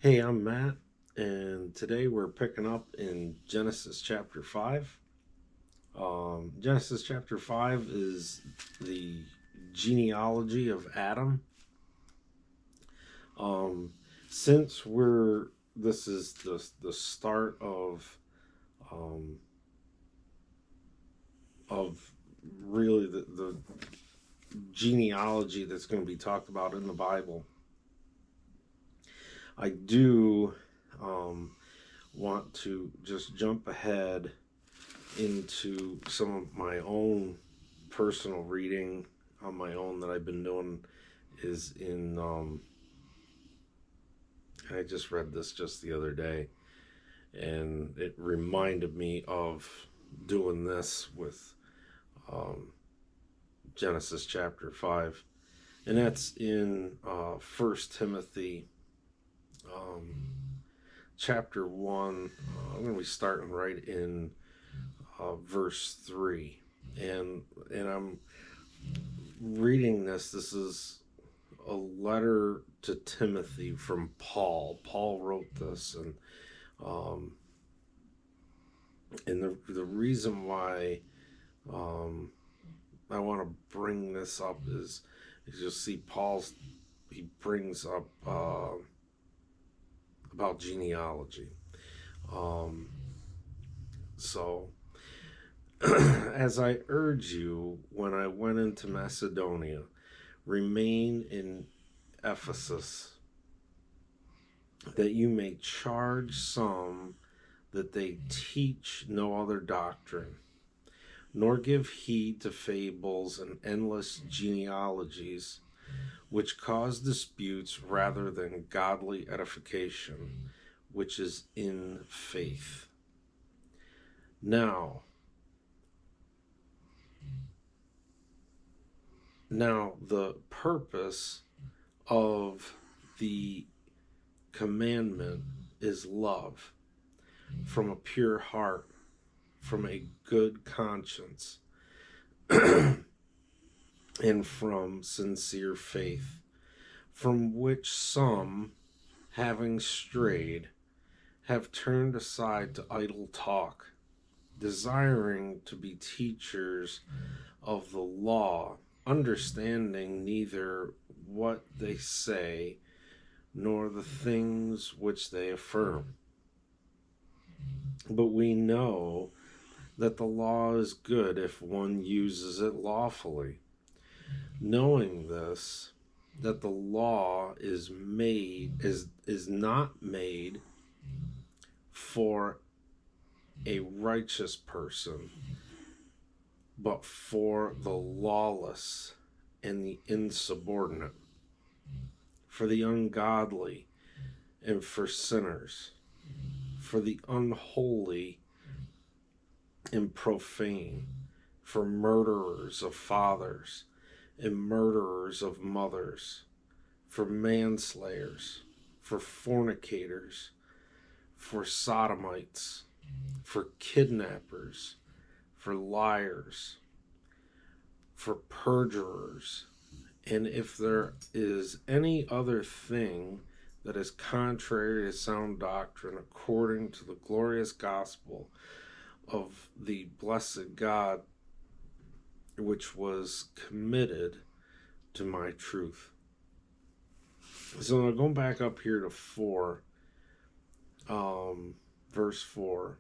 Hey, I'm Matt, and today we're picking up in Genesis chapter 5. Genesis chapter 5 is the genealogy of Adam. Um, since this is the start um, of really the genealogy that's going to be talked about in the Bible, I do um, want to just jump ahead into some of my own personal reading on my own that I've been doing is in I just read this just the other day, and it reminded me of doing this with um, Genesis chapter 5, and that's in 1 Timothy um, chapter 1. I'm going to be starting right in verse 3, and I'm reading this is a letter to Timothy from Paul. Paul wrote this, um, and the reason why I want to bring this up is you'll see he brings up about genealogy. Um, so as I urge you when I went into Macedonia, remain in Ephesus, that you may charge some that they teach no other doctrine, nor give heed to fables and endless genealogies, which cause disputes rather than godly edification, which is in faith. Now, the purpose of the commandment is love from a pure heart, from a good conscience, and from sincere faith, from which some, having strayed, have turned aside to idle talk, desiring to be teachers of the law, understanding neither what they say nor the things which they affirm. But we know that the law is good if one uses it lawfully. Knowing this, that the law is not made for a righteous person, but for the lawless and the insubordinate, for the ungodly and for sinners, for the unholy and profane, for murderers of fathers and murderers of mothers, for manslayers, for fornicators, for sodomites, for kidnappers, for liars, for perjurers, and if there is any other thing that is contrary to sound doctrine, according to the glorious gospel of the blessed God, which was committed to my truth. So now going back up here to 4, verse 4,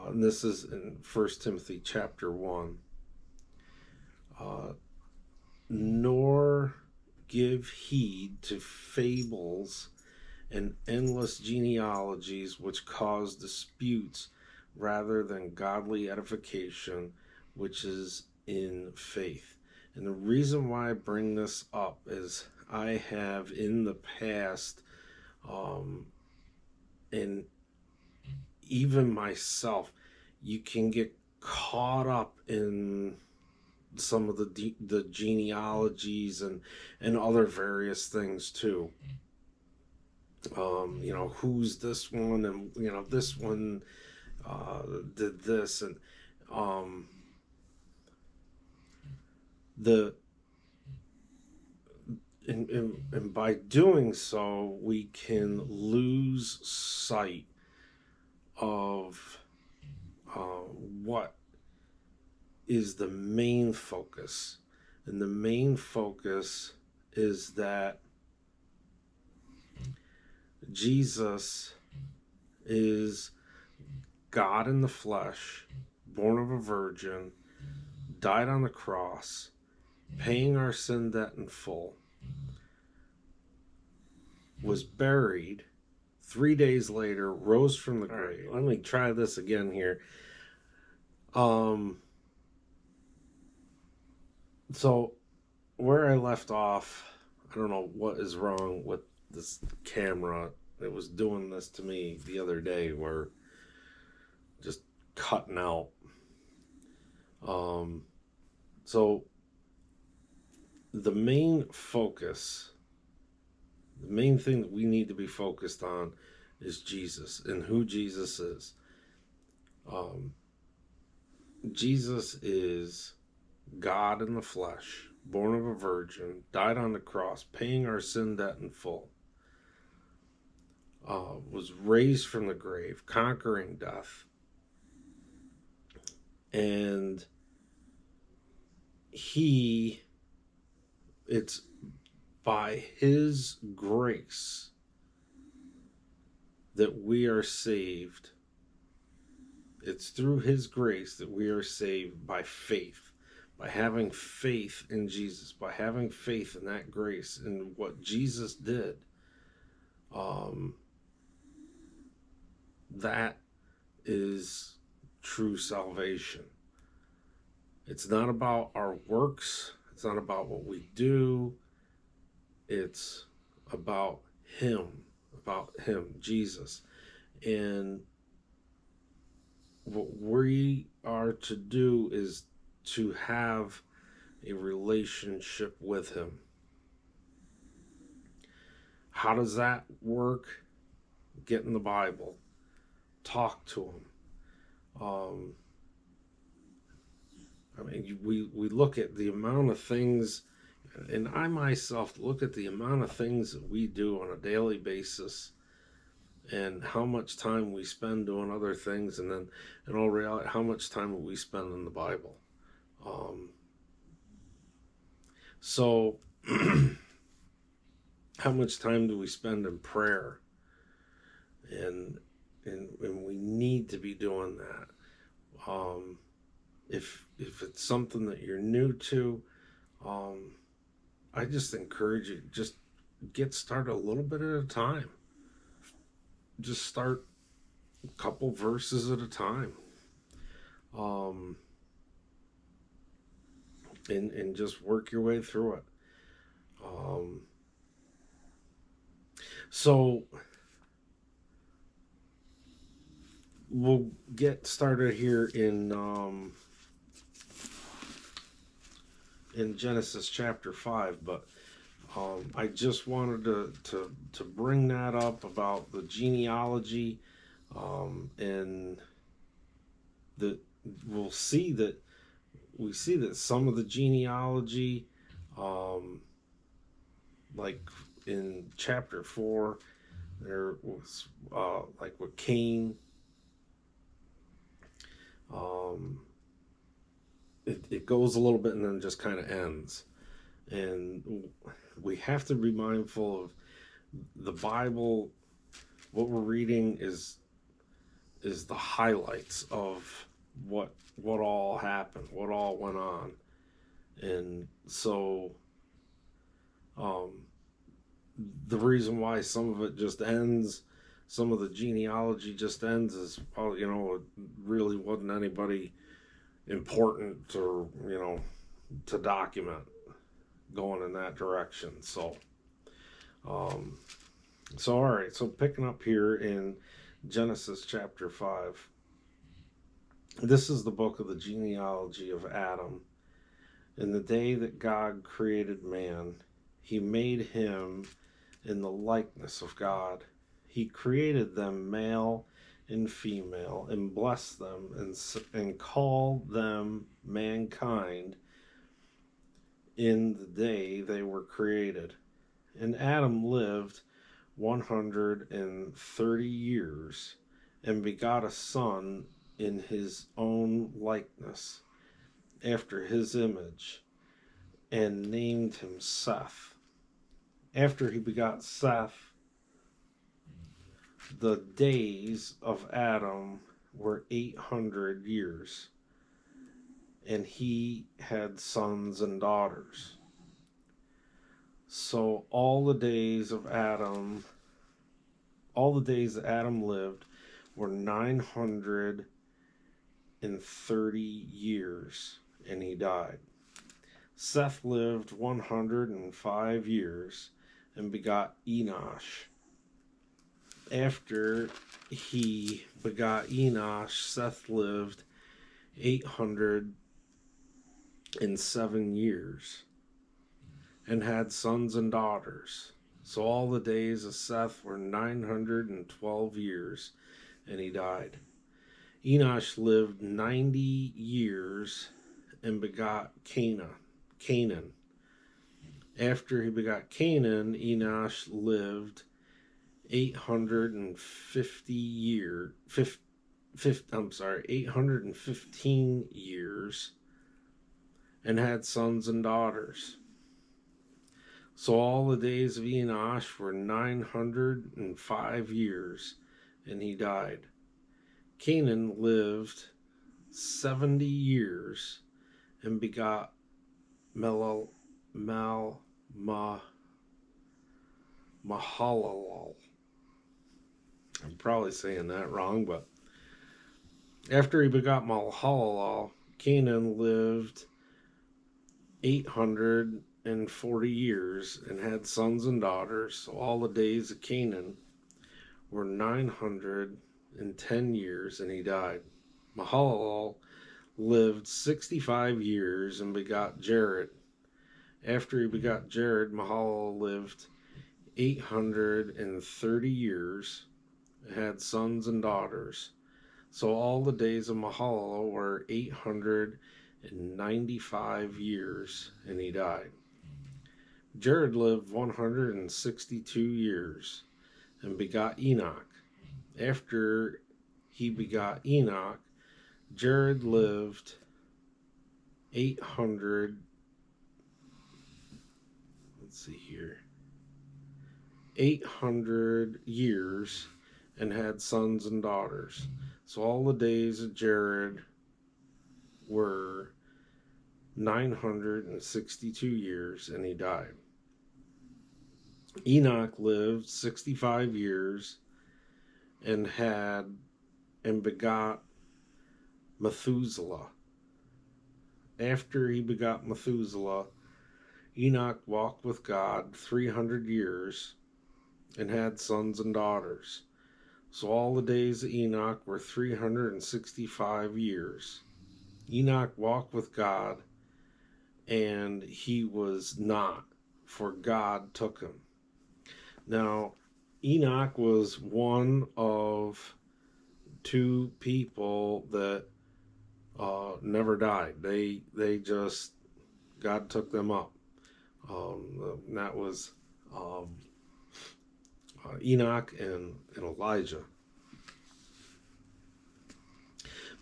and this is in 1 Timothy chapter 1. Nor give heed to fables and endless genealogies which cause disputes rather than godly edification, which is in faith. And the reason why I bring this up is I have in the past, and even myself, you can get caught up in some of the genealogies and other various things too. Who's this one, and this one did this, and the and by doing so, we can lose sight of what is the main focus. And the main focus is that Jesus is God in the flesh, born of a virgin, died on the cross, paying our sin debt in full, was buried, 3 days later rose from the grave. Let me try this again here. So where I left off, I don't know what is wrong with this camera. It was doing this to me the other day, where just cutting out. So the main focus, the main thing that we need to be focused on is Jesus and who Jesus is. Jesus is God in the flesh, born of a virgin, died on the cross, paying our sin debt in full, was raised from the grave, conquering death, and it's by his grace that we are saved. It's through his grace that we are saved by faith, by having faith in Jesus, by having faith in that grace and what Jesus did. That is true salvation. It's not about our works. It's not about what we do. It's about him, Jesus. And what we are to do is to have a relationship with him. How does that work? Get in the Bible. Talk to him. We look at the amount of things, and I myself look at the amount of things that we do on a daily basis and how much time we spend doing other things, and then in all reality, how much time we spend in the Bible. So how much time do we spend in prayer? And we need to be doing that. If it's something that you're new to, I just encourage you, just get started a little bit at a time. Just start a couple verses at a time. And just work your way through it. So we'll get started here in Genesis chapter 5, but I just wanted to bring that up about the genealogy, and that we see that some of the genealogy, like in chapter 4, there was like with Cain. It goes a little bit and then just kind of ends. And we have to be mindful of the Bible. What we're reading is the highlights of what all happened, what all went on. And so the reason why some of it just ends, some of the genealogy just ends, is, it really wasn't anybody important or, to document going in that direction. So all right, so picking up here in Genesis chapter 5, this is the book of the genealogy of Adam. In the day that God created man, he made him in the likeness of God. He created them male and female, and blessed them, and called them mankind in the day they were created. And Adam lived 130 years and begot a son in his own likeness, after his image, and named him Seth. After he begot Seth, the days of Adam were 800 years, and he had sons and daughters. So all the days that Adam lived were 930 years, and he died. Seth lived 105 years and begot Enosh. After he begot Enosh, Seth lived 807 years and had sons and daughters. So all the days of Seth were 912 years, and he died. Enosh lived 90 years and begot Canaan. After he begot Canaan, Enosh lived 815 years and had sons and daughters. So all the days of Enosh were 905 years, and he died. Canaan lived 70 years and begot Mahalalel. I'm probably saying that wrong, but after he begot Mahalalel, Canaan lived 840 years and had sons and daughters. So all the days of Canaan were 910 years, and he died. Mahalalel lived 65 years and begot Jared. After he begot Jared, Mahalalel lived 830 years, had sons and daughters. So all the days of Mahalalel were 895 years, and he died. Jared lived 162 years and begot Enoch. After he begot Enoch, Jared lived 800 years and had sons and daughters. So all the days of Jared were 962 years, and he died. Enoch lived 65 years and begot Methuselah. After he begot Methuselah, Enoch walked with God 300 years and had sons and daughters. So all the days of Enoch were 365 years. Enoch walked with God, and he was not, for God took him. Now, Enoch was one of two people that never died. They just, God took them up. That was Enoch and Elijah.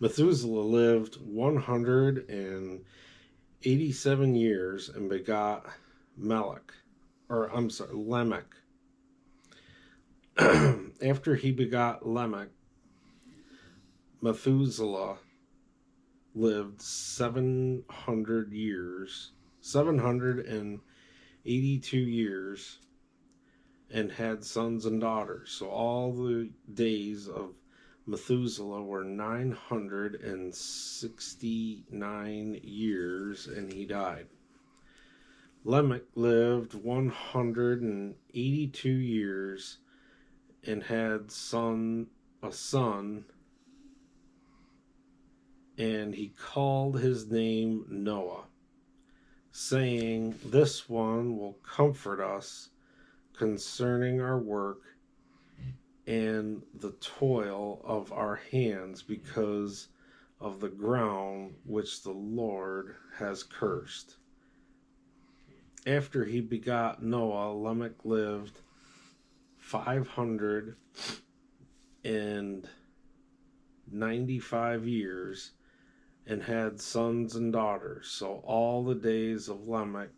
Methuselah lived 187 years and begot Lamech. After he begot Lamech, Methuselah lived 782 years, and had sons and daughters. So all the days of Methuselah were 969 years, and he died. Lamech lived 182 years and had a son, and he called his name Noah, saying, "This one will comfort us concerning our work and the toil of our hands, because of the ground which the Lord has cursed." after he begot Noah, Lamech lived 595 years and had sons and daughters. So all the days of Lamech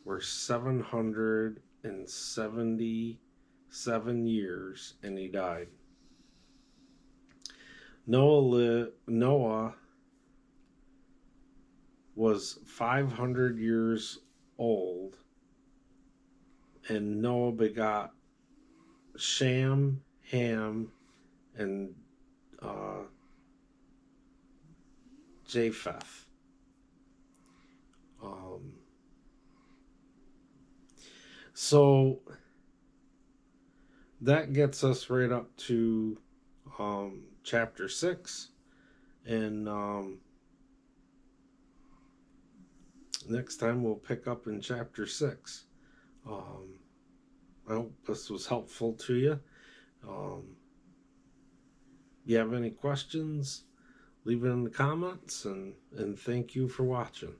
were 777 years, and he died. Noah was 500 years old, and Noah begot Shem, Ham, and Japheth. So that gets us right up to chapter 6, and next time we'll pick up in chapter 6. I hope this was helpful to you. You have any questions, leave it in the comments, and thank you for watching.